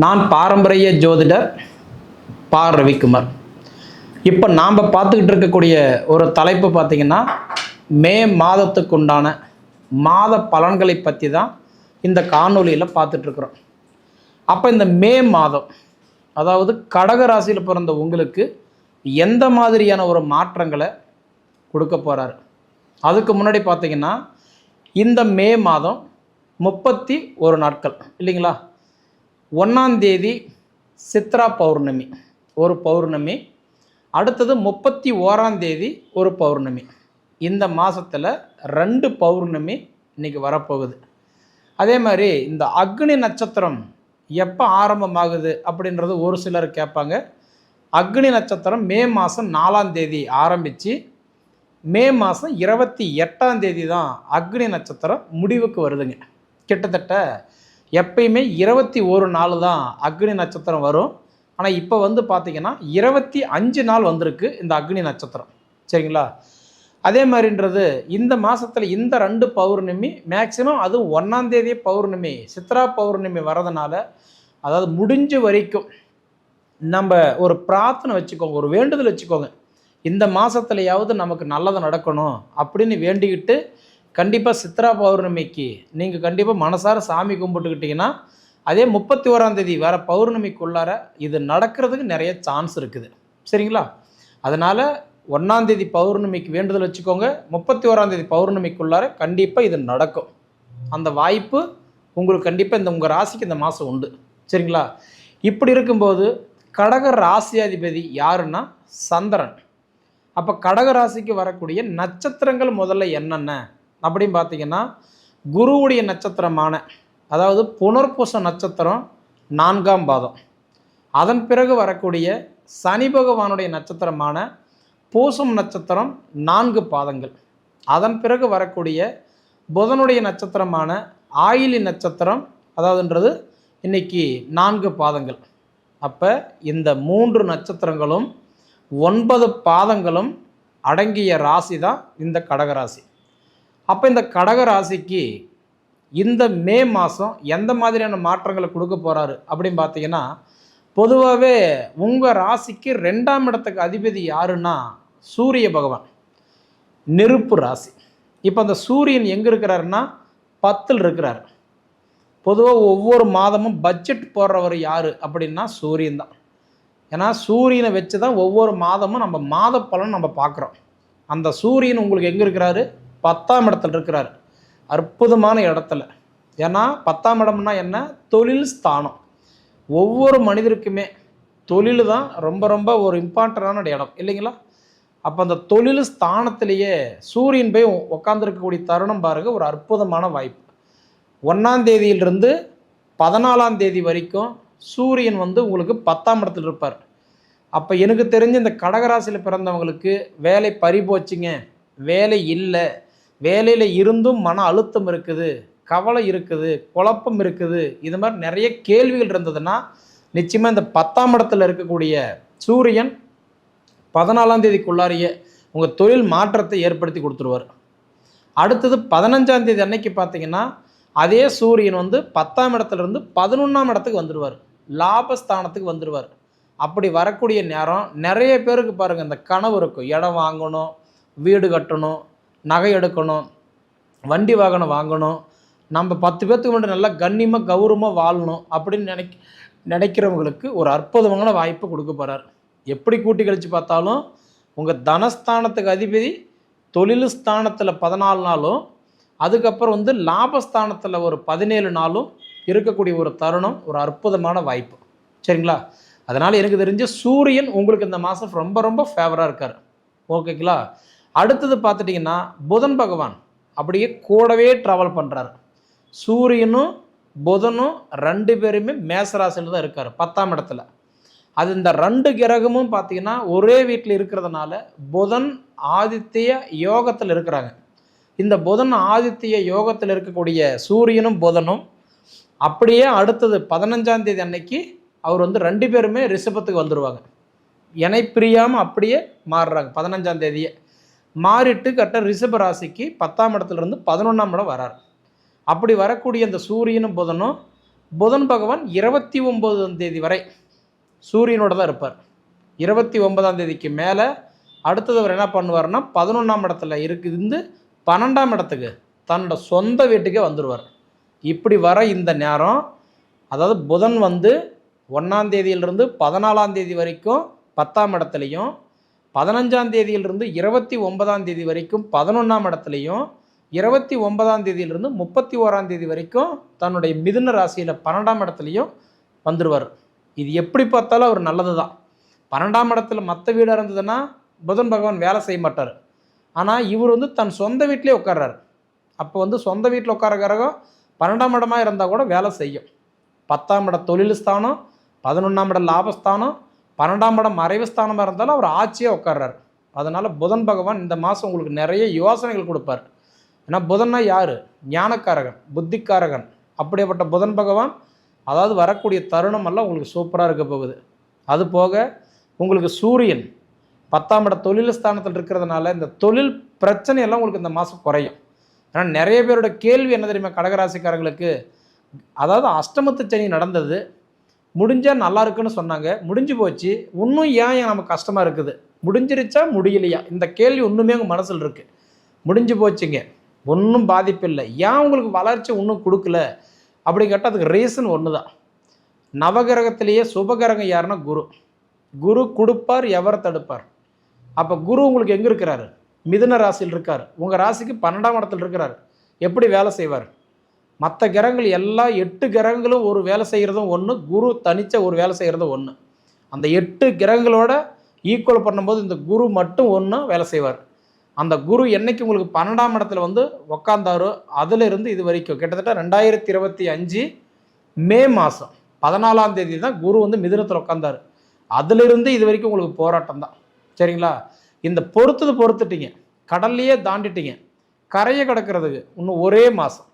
நான் பாரம்பரிய ஜோதிடர் பா ரவிக்குமார். இப்போ நாம் பார்த்துக்கிட்டு இருக்கக்கூடிய ஒரு தலைப்பு பார்த்திங்கன்னா, மே மாதத்துக்கு உண்டான மாத பலன்களை பற்றி தான் இந்த காணொலியில் பார்த்துட்ருக்குறோம். அப்போ இந்த மே மாதம், அதாவது கடக ராசியில் பிறந்த உங்களுக்கு எந்த மாதிரியான ஒரு மாற்றங்களை கொடுக்க போகிறாரு? அதுக்கு முன்னாடி பார்த்திங்கன்னா, இந்த மே மாதம் 31 நாட்கள் இல்லைங்களா? 1ஆம் தேதி சித்ரா பௌர்ணமி ஒரு பௌர்ணமி, அடுத்தது 31ஆம் தேதி ஒரு பௌர்ணமி. இந்த மாதத்தில் 2 பௌர்ணமி இன்றைக்கி வரப்போகுது. அதே மாதிரி இந்த அக்னி நட்சத்திரம் எப்போ ஆரம்பமாகுது அப்படின்றது ஒரு சிலர் கேட்பாங்க. அக்னி நட்சத்திரம் மே மாதம் 4ஆம் தேதி ஆரம்பித்து மே மாதம் 28ஆம் தேதி தான் அக்னி நட்சத்திரம் முடிவுக்கு வருதுங்க. கிட்டத்தட்ட எப்பயுமே 21 நாள் தான் அக்னி நட்சத்திரம் வரும். ஆனால் இப்போ பார்த்திங்கன்னா 25 நாள் வந்திருக்கு இந்த அக்னி நட்சத்திரம். சரிங்களா? அதே மாதிரின்றது இந்த மாதத்தில் இந்த 2 பௌர்ணமி மேக்சிமம் அதுவும் 1ஆம் தேதியே பௌர்ணமி சித்ரா பௌர்ணமி வரதுனால, அதாவது முடிஞ்ச வரைக்கும் நம்ம ஒரு பிரார்த்தனை வச்சுக்கோங்க, ஒரு வேண்டுதல் வச்சுக்கோங்க. இந்த மாதத்துலையாவது நமக்கு நல்லது நடக்கணும் அப்படின்னு வேண்டிக்கிட்டு கண்டிப்பாக சித்ரா பௌர்ணமிக்கு நீங்கள் கண்டிப்பாக மனசார சாமி கும்பிட்டுக்கிட்டிங்கன்னா, அதே 31ஆம் தேதி வர பௌர்ணமிக்குள்ளார இது நடக்கிறதுக்கு நிறைய சான்ஸ் இருக்குது. சரிங்களா? அதனால் 1ஆம் தேதி பௌர்ணமிக்கு வேண்டுதல் வச்சுக்கோங்க, 31ஆம் தேதி பௌர்ணமிக்குள்ளார கண்டிப்பாக இது நடக்கும். அந்த வாய்ப்பு உங்களுக்கு கண்டிப்பாக இந்த உங்கள் ராசிக்கு இந்த மாதம் உண்டு. சரிங்களா? இப்படி இருக்கும்போது கடக ராசியாதிபதி யாருன்னா சந்திரன். அப்போ கடக ராசிக்கு வரக்கூடிய நட்சத்திரங்கள் முதல்ல என்னென்ன அப்படின்னு பார்த்தீங்கன்னா, குருவுடைய நட்சத்திரமான, அதாவது புனர்பூச நட்சத்திரம் 4ஆம் பாதம், அதன் பிறகு வரக்கூடிய சனி பகவானுடைய நட்சத்திரமான பூசம் நட்சத்திரம் 4 பாதங்கள், அதன் பிறகு வரக்கூடிய புதனுடைய நட்சத்திரமான ஆயிலி நட்சத்திரம், அதாவதுன்றது இன்னைக்கு 4 பாதங்கள். அப்போ இந்த 3 நட்சத்திரங்களும் 9 பாதங்களும் அடங்கிய ராசி தான் இந்த கடகராசி. அப்போ இந்த கடகராசிக்கு இந்த மே மாதம் எந்த மாதிரியான மாற்றங்களை கொடுக்க போகிறாரு அப்படின்னு பார்த்தீங்கன்னா, பொதுவாகவே உங்கள் ராசிக்கு 2ஆம் இடத்துக்கு அதிபதி யாருன்னா சூரிய பகவான், நெருப்பு ராசி. இப்போ அந்த சூரியன் எங்கே இருக்கிறாருன்னா 10ல் இருக்கிறார். பொதுவாக ஒவ்வொரு மாதமும் பட்ஜெட் போடுறவர் யார் அப்படின்னா சூரியன் தான். ஏன்னா சூரியனை வச்சு தான் ஒவ்வொரு மாதமும் நம்ம மாத பலன் நம்ம பார்க்குறோம். அந்த சூரியன் உங்களுக்கு எங்கே இருக்கிறாரு? 10ஆம் இடத்துல இருக்கிறார். அற்புதமான இடத்துல. ஏன்னா 10ஆம் இடம்னா என்ன? தொழில் ஸ்தானம். ஒவ்வொரு மனிதருக்குமே தொழில் தான் ரொம்ப ரொம்ப ஒரு இம்பார்ட்டண்டான இடம் இல்லைங்களா? அப்போ அந்த தொழில் ஸ்தானத்திலேயே சூரியன் போய் உட்காந்துருக்கக்கூடிய தருணம் பாருங்கள், ஒரு அற்புதமான வாய்ப்பு. 1ஆம் தேதியிலிருந்து 14ஆம் தேதி வரைக்கும் சூரியன் உங்களுக்கு 10ஆம் இடத்துல இருப்பார். அப்போ எனக்கு தெரிஞ்சு இந்த கடகராசியில் பிறந்தவங்களுக்கு வேலை பறிபோச்சுங்க, வேலை இல்லை, வேலையில் இருந்தும் மன அழுத்தம் இருக்குது, கவலை இருக்குது, குழப்பம் இருக்குது, இது மாதிரி நிறைய கேள்விகள் இருந்ததுன்னா நிச்சயமாக இந்த 10ஆம் இடத்துல இருக்கக்கூடிய சூரியன் 14ஆம் தேதிக்குள்ளாரியே உங்கள் தொழில் மாற்றத்தை ஏற்படுத்தி கொடுத்துருவார். அடுத்தது 15ஆம் தேதி அன்னைக்கு பார்த்தீங்கன்னா அதே சூரியன் 10ஆம் இடத்துலேருந்து 11ஆம் இடத்துக்கு வந்துடுவார், லாபஸ்தானத்துக்கு வந்துடுவார். அப்படி வரக்கூடிய நேரம் நிறைய பேருக்கு பாருங்கள் இந்த கனவு இருக்கும், இடம் வாங்கணும், வீடு கட்டணும், நகை எடுக்கணும், வண்டி வாகனம் வாங்கணும், நம்ம 10 பேர்த்துக்கு மட்டும் நல்லா கண்ணியமாக கௌரவமாக வாழணும் அப்படின்னு நினைக்கிறவங்களுக்கு ஒரு அற்புதமான வாய்ப்பு கொடுக்க போகிறார். எப்படி கூட்டி கழித்து பார்த்தாலும் உங்கள் தனஸ்தானத்துக்கு அதிபதி தொழில் ஸ்தானத்தில் 14 நாளும், அதுக்கப்புறம் லாபஸ்தானத்தில் ஒரு 17 நாளும் இருக்கக்கூடிய ஒரு தருணம், ஒரு அற்புதமான வாய்ப்பு. சரிங்களா? அதனால் எனக்கு தெரிஞ்ச சூரியன் உங்களுக்கு இந்த மாதம் ரொம்ப ரொம்ப ஃபேவராக இருக்கார். ஓகேங்களா? அடுத்தது பார்த்துட்டிங்கன்னா புதன் பகவான் அப்படியே கூடவே ட்ராவல் பண்ணுறாரு. சூரியனும் புதனும் 2 பேருமே மேசராசியில் தான் இருக்கார் 10ஆம் இடத்துல. அது இந்த 2 கிரகமும் பார்த்திங்கன்னா ஒரே வீட்டில் இருக்கிறதுனால புதன் ஆதித்ய யோகத்தில் இருக்கிறாங்க. இந்த புதன் ஆதித்ய யோகத்தில் இருக்கக்கூடிய சூரியனும் புதனும் அப்படியே அடுத்தது 15ஆம் தேதி அன்னைக்கு அவர் 2 பேருமே ரிஷபத்துக்கு வந்துடுவாங்க. இணை பிரியாமல் அப்படியே மாறுறாங்க. 15ஆம் தேதியே மாறிட்டு கரெக்டாக ரிஷப ராசிக்கு 10ஆம் இடத்துலேருந்து 11ஆம் இடம் வரார். அப்படி வரக்கூடிய இந்த சூரியனும் புதனும் புதன் பகவான் 29ஆம் தேதி வரை சூரியனோட தான் இருப்பார். 29ஆம் தேதிக்கு மேலே அடுத்தது அவர் என்ன பண்ணுவார்னா 11ஆம் இடத்துல இருந்து 12ஆம் இடத்துக்கு தன்னோட சொந்த வீட்டுக்கே வந்துடுவார். இப்படி வர இந்த நேரம், அதாவது புதன் வந்து 1ஆம் தேதியிலிருந்து 14ஆம் தேதி வரைக்கும் 10ஆம் இடத்துலையும், 15ஆம் தேதியிலிருந்து 29ஆம் தேதி வரைக்கும் 11ஆம் இடத்துலையும், 29ஆம் தேதியிலிருந்து 31ஆம் தேதி வரைக்கும் தன்னுடைய மிதுன ராசியில் 12ஆம் இடத்துலையும் வந்துடுவார். இது எப்படி பார்த்தாலும் அவர் நல்லது தான். 12ஆம் இடத்துல மற்ற வீடாக இருந்ததுன்னா புதன் பகவான் வேலை செய்ய மாட்டார். ஆனால் இவர் வந்து தன் சொந்த வீட்டிலே உட்கார்றாரு. அப்போ வந்து சொந்த வீட்டில் உட்கார கிரகம் 12ஆம் இடமாக இருந்தால் கூட வேலை செய்யும். 10ஆம் இடம் தொழில் ஸ்தானம், 11ஆம் இடம் லாபஸ்தானம், 12ஆம் இடம் மறைவு ஸ்தானமாக இருந்தாலும் அவர் ஆட்சியாக உட்கார்றாரு. அதனால் புதன் பகவான் இந்த மாதம் உங்களுக்கு நிறைய யோசனைகள் கொடுப்பார். ஏன்னா புதன்னா யார்? ஞானக்காரகன், புத்திக்காரகன். அப்படிப்பட்ட புதன் பகவான் அதாவது வரக்கூடிய தருணம் எல்லாம் உங்களுக்கு சூப்பராக இருக்க போகுது. அது போக உங்களுக்கு சூரியன் 10ஆம் இட தொழில் ஸ்தானத்தில் இருக்கிறதுனால இந்த தொழில் பிரச்சனையெல்லாம் உங்களுக்கு இந்த மாதம் குறையும். ஏன்னா நிறைய பேரோட கேள்வி என்ன தெரியுமா, கடகராசிக்காரங்களுக்கு, அதாவது அஷ்டமத்து சனி நடந்தது, முடிஞ்சால் நல்லா இருக்குன்னு சொன்னாங்க, முடிஞ்சு போச்சு, இன்னும் ஏன் நமக்கு கஷ்டமாக இருக்குது, முடிஞ்சிருச்சா முடியலையா, இந்த கேள்வி இன்னுமே உங்கள் மனசில் இருக்குது. முடிஞ்சு போச்சுங்க, ஒன்றும் பாதிப்பு இல்லை, ஏன் உங்களுக்கு வளர்ச்சி இன்னும் கொடுக்கல அப்படி கேட்டால் அதுக்கு ரீசன் ஒன்று தான். நவகிரகத்திலேயே சுபகிரகம் யாருன்னா குரு. குரு கொடுப்பார், எவர் தடுப்பார். அப்போ குரு உங்களுக்கு எங்கே இருக்கிறாரு? மிதுன ராசியில் இருக்கார். உங்கள் ராசிக்கு 12ஆம் இடத்துல இருக்கிறார். எப்படி வேலை செய்வார்? மற்ற கிரகங்கள் எல்லாம் 8 கிரகங்களும் ஒரு வேலை செய்கிறதும் ஒன்று, குரு தனிச்ச ஒரு வேலை செய்கிறதும் ஒன்று. அந்த 8 கிரகங்களோட ஈக்குவல் பண்ணும்போது இந்த குரு மட்டும் ஒன்று வேலை செய்வார். அந்த குரு என்னைக்கு உங்களுக்கு 12ஆம் இடத்துல வந்து உக்காந்தாரோ அதிலிருந்து இது வரைக்கும் கிட்டத்தட்ட 2025 மே மாதம் 14ஆம் தேதி தான் குரு வந்து மிதுனத்தில் உட்காந்தார். அதிலிருந்து இது வரைக்கும் உங்களுக்கு போராட்டம் தான். சரிங்களா? இந்த பொறுத்துட்டீங்க, கடல்லையே தாண்டிட்டீங்க, கரையை கடக்கிறதுக்கு இன்னும் ஒரே மாதம்.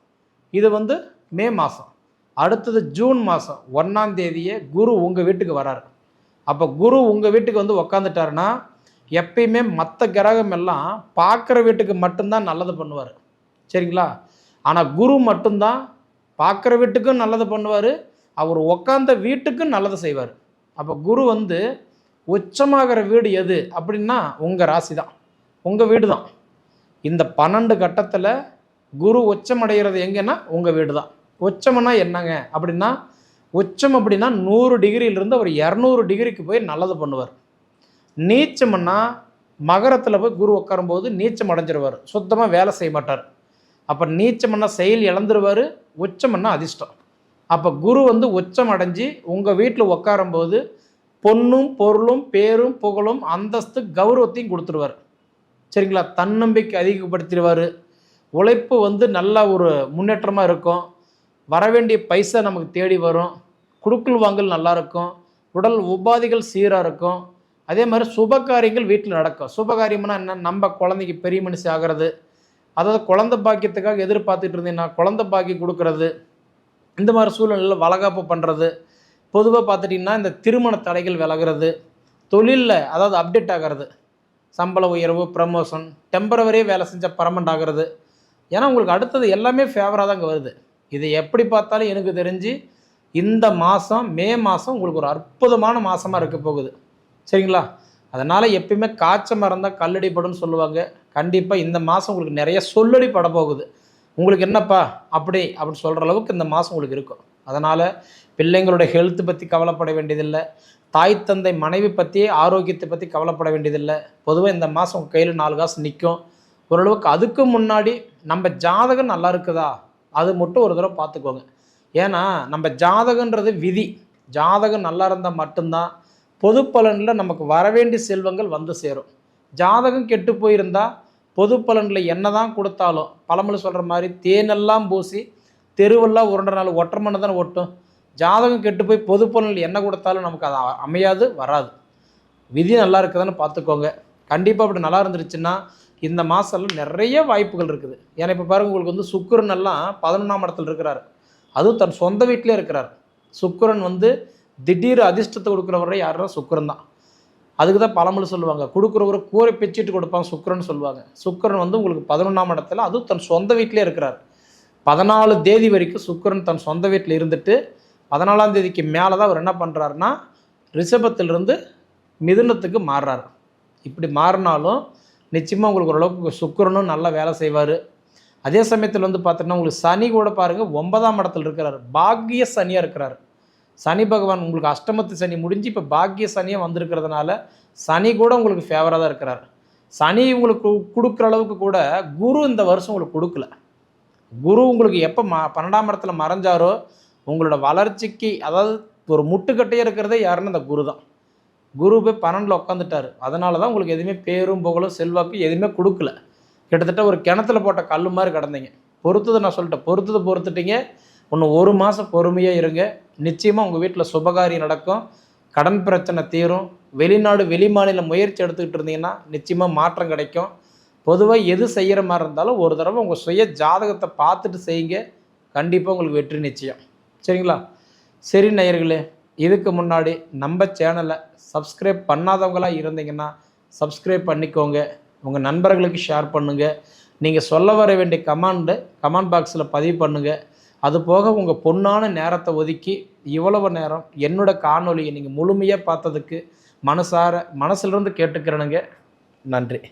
இது வந்து மே மாதம். அடுத்தது ஜூன் மாதம் 1ஆம் தேதியே குரு உங்கள் வீட்டுக்கு வராரு. அப்போ குரு உங்கள் வீட்டுக்கு வந்து உக்காந்துட்டாருன்னா எப்பயுமே மற்ற கிரகம் எல்லாம் பார்க்குற வீட்டுக்கு மட்டும்தான் நல்லது பண்ணுவார். சரிங்களா? ஆனால் குரு மட்டும்தான் பார்க்குற வீட்டுக்கும் நல்லது பண்ணுவார், அவர் உக்காந்த வீட்டுக்கும் நல்லது செய்வார். அப்போ குரு வந்து உச்சமாகிற வீடு எது அப்படின்னா உங்கள் ராசி தான், உங்கள் வீடு தான். இந்த 12 கட்டத்தில் குரு உச்சமடைகிறது எங்கன்னா உங்கள் வீடு தான். உச்சம்னா என்னங்க அப்படின்னா, உச்சம் அப்படின்னா 100 டிகிரியிலிருந்து அவர் 200 டிகிரிக்கு போய் நல்லது பண்ணுவார். நீச்சம்னா மகரத்தில் போய் குரு உட்காரும்போது நீச்சம் அடைஞ்சிருவார், சுத்தமாக வேலை செய்ய மாட்டார். அப்போ நீச்சம்னா செயல் இழந்துருவார், உச்சம்னா அதிர்ஷ்டம். அப்போ குரு வந்து உச்சம் அடைஞ்சு உங்கள் வீட்டில் உட்காரும்போது பொன்னும் பொருளும் பேரும் புகழும் அந்தஸ்து கௌரவத்தையும் கொடுத்துருவார். சரிங்களா? தன்னம்பிக்கை அதிகப்படுத்திடுவார். உழைப்பு வந்து நல்ல ஒரு முன்னேற்றமாக இருக்கும். வரவேண்டிய பைசா நமக்கு தேடி வரும். குடுக்கல் வாங்கல் நல்லாயிருக்கும். உடல் உபாதிகள் சீராக இருக்கும். அதே மாதிரி சுபகாரியங்கள் வீட்டில் நடக்கும். சுபகாரியம்னா என்ன? நம்ம குழந்தைக்கு பெரிய மனுஷி ஆகிறது, அதாவது குழந்தை பாக்கியத்துக்காக எதிர்பார்த்துட்டு இருந்தீங்கன்னா குழந்தை பாக்கியம் கொடுக்கறது, இந்த மாதிரி சூழ்நிலையில் வளகாப்பு பண்ணுறது. பொதுவாக பார்த்துட்டிங்கன்னா இந்த திருமண தடைகள் விலகிறது, தொழிலில் அதாவது அப்டேட் ஆகிறது, சம்பள உயர்வு, ப்ரமோஷன், டெம்பரவரியே வேலை செஞ்சால் பர்மனெண்ட் ஆகிறது. ஏன்னா உங்களுக்கு அடுத்தது எல்லாமே ஃபேவராக தான் இங்கே வருது. இது எப்படி பார்த்தாலும் எனக்கு தெரிஞ்சு இந்த மாதம் மே மாதம் உங்களுக்கு ஒரு அற்புதமான மாதமாக இருக்க போகுது. சரிங்களா? அதனால் எப்பயுமே காய்ச்ச மறந்தால் கல்லடிப்படும்னு சொல்லுவாங்க. கண்டிப்பாக இந்த மாதம் உங்களுக்கு நிறைய சொல்லடி பட போகுது. உங்களுக்கு என்னப்பா அப்படின்னு சொல்கிற அளவுக்கு இந்த மாதம் உங்களுக்கு இருக்கும். அதனால் பிள்ளைங்களோட ஹெல்த்து பற்றி கவலைப்பட வேண்டியதில்லை, தாய் தந்தை மனைவி பற்றி ஆரோக்கியத்தை பற்றி கவலைப்பட வேண்டியதில்லை. பொதுவாக இந்த மாதம் உங்கள் கையில் 4 காசு நிற்கும் ஓரளவுக்கு. அதுக்கு முன்னாடி நம்ம ஜாதகம் நல்லா இருக்குதா அது மட்டும் ஒரு தடவை பார்த்துக்கோங்க. ஏன்னா நம்ம ஜாதகன்றது விதி. ஜாதகம் நல்லா இருந்தால் மட்டும்தான் பொது பலனில் நமக்கு வரவேண்டிய செல்வங்கள் வந்து சேரும். ஜாதகம் கெட்டு போயிருந்தால் பொது பலனில் என்ன தான் கொடுத்தாலும், பழமொழி சொல்கிற மாதிரி தேனெல்லாம் பூசி தெருவெல்லாம் உருண்ட நாள் ஒற்றை மண்ணை தானே ஒட்டும். ஜாதகம் கெட்டு போய் பொது பலனில் என்ன கொடுத்தாலும் நமக்கு அது அமையாது, வராது. விதி நல்லா இருக்குதுன்னு பார்த்துக்கோங்க. கண்டிப்பாக அப்படி நல்லா இருந்துருச்சுன்னா இந்த மாதம்லாம் நிறைய வாய்ப்புகள் இருக்குது. ஏன்னா இப்போ பாருங்கள், உங்களுக்கு வந்து சுக்கிரன் எல்லாம் 11ஆம் இடத்துல இருக்கிறார், அதுவும் தன் சொந்த வீட்டிலே இருக்கிறார். சுக்கிரன் வந்து திடீர் அதிர்ஷ்டத்தை கொடுக்குறவரை யாருன்னா சுக்கிரன் தான். அதுக்கு தான் பழமொழி சொல்லுவாங்க, கொடுக்குறவரை கூரை பிச்சுட்டு கொடுப்பாங்க சுக்கிரன் சொல்லுவாங்க. சுக்கிரன் வந்து உங்களுக்கு 11ஆம் இடத்துல, அதுவும் தன் சொந்த வீட்டிலே இருக்கிறார். 14 தேதி வரைக்கும் சுக்கிரன் தன் சொந்த வீட்டில் இருந்துட்டு 14ஆம் தேதிக்கு மேலே தான் அவர் என்ன பண்ணுறாருன்னா ரிஷபத்திலிருந்து மிதுனத்துக்கு மாறுறாரு. இப்படி மாறினாலும் நிச்சயமாக உங்களுக்கு ஓரளவுக்கு சுக்கிரனும் நல்லா வேலை செய்வார். அதே சமயத்தில் வந்து பார்த்தீங்கன்னா உங்களுக்கு சனி கூட பாருங்கள் 9ஆம் இடத்துல இருக்கிறார், பாக்கிய சனியாக இருக்கிறார். சனி பகவான் உங்களுக்கு அஷ்டமத்து சனி முடிஞ்சு இப்போ பாக்கிய சனியாக வந்திருக்கிறதுனால சனி கூட உங்களுக்கு ஃபேவராக தான் இருக்கிறார். சனி உங்களுக்கு கொடுக்குற அளவுக்கு கூட குரு இந்த வருஷம் உங்களுக்கு கொடுக்கல. குரு உங்களுக்கு எப்போ 12ஆம் இடத்துல மறைஞ்சாரோ உங்களோட வளர்ச்சிக்கு, அதாவது ஒரு முட்டுக்கட்டையே இருக்கிறதே யாருன்னு அந்த குரு தான். குரு போய் 12ல் உட்காந்துட்டார். அதனால தான் உங்களுக்கு எதுவுமே பேரும் புகழும் செல்வாக்கும் எதுவுமே கொடுக்கல. கிட்டத்தட்ட ஒரு கிணத்துல போட்ட கல் மாதிரி கிடந்தீங்க. பொறுத்தது நான் சொல்லிட்டேன், பொறுத்துட்டீங்க. இன்னும் 1 மாதம் பொறுமையாக இருங்க. நிச்சயமாக உங்கள் வீட்டில் சுபகாரியம் நடக்கும், கடன் பிரச்சனை தீரும். வெளிநாடு வெளிமாநில முயற்சி எடுத்துக்கிட்டு இருந்தீங்கன்னா நிச்சயமாக மாற்றம் கிடைக்கும். பொதுவாக எது செய்கிற மாதிரி இருந்தாலும் ஒரு தடவை உங்கள் சுய ஜாதகத்தை பார்த்துட்டு செய்யுங்க, கண்டிப்பாக உங்களுக்கு வெற்றி நிச்சயம். சரிங்களா? சரி நேயர்களே, இதுக்கு முன்னாடி நம்ம சேனலை சப்ஸ்கிரைப் பண்ணாதவங்களாக இருந்தீங்கன்னா சப்ஸ்கிரைப் பண்ணிக்கோங்க, உங்கள் நண்பர்களுக்கு ஷேர் பண்ணுங்கள். நீங்கள் சொல்ல வர வேண்டிய கமெண்ட் பாக்ஸில் பதிவு பண்ணுங்கள். அது போக உங்கள் பொன்னான நேரத்தை ஒதுக்கி இவ்வளவு நேரம் என்னோடய காணொலியை நீங்கள் முழுமையாக பார்த்ததுக்கு மனசிலிருந்து கேட்டுக்கிறேனுங்க. நன்றி.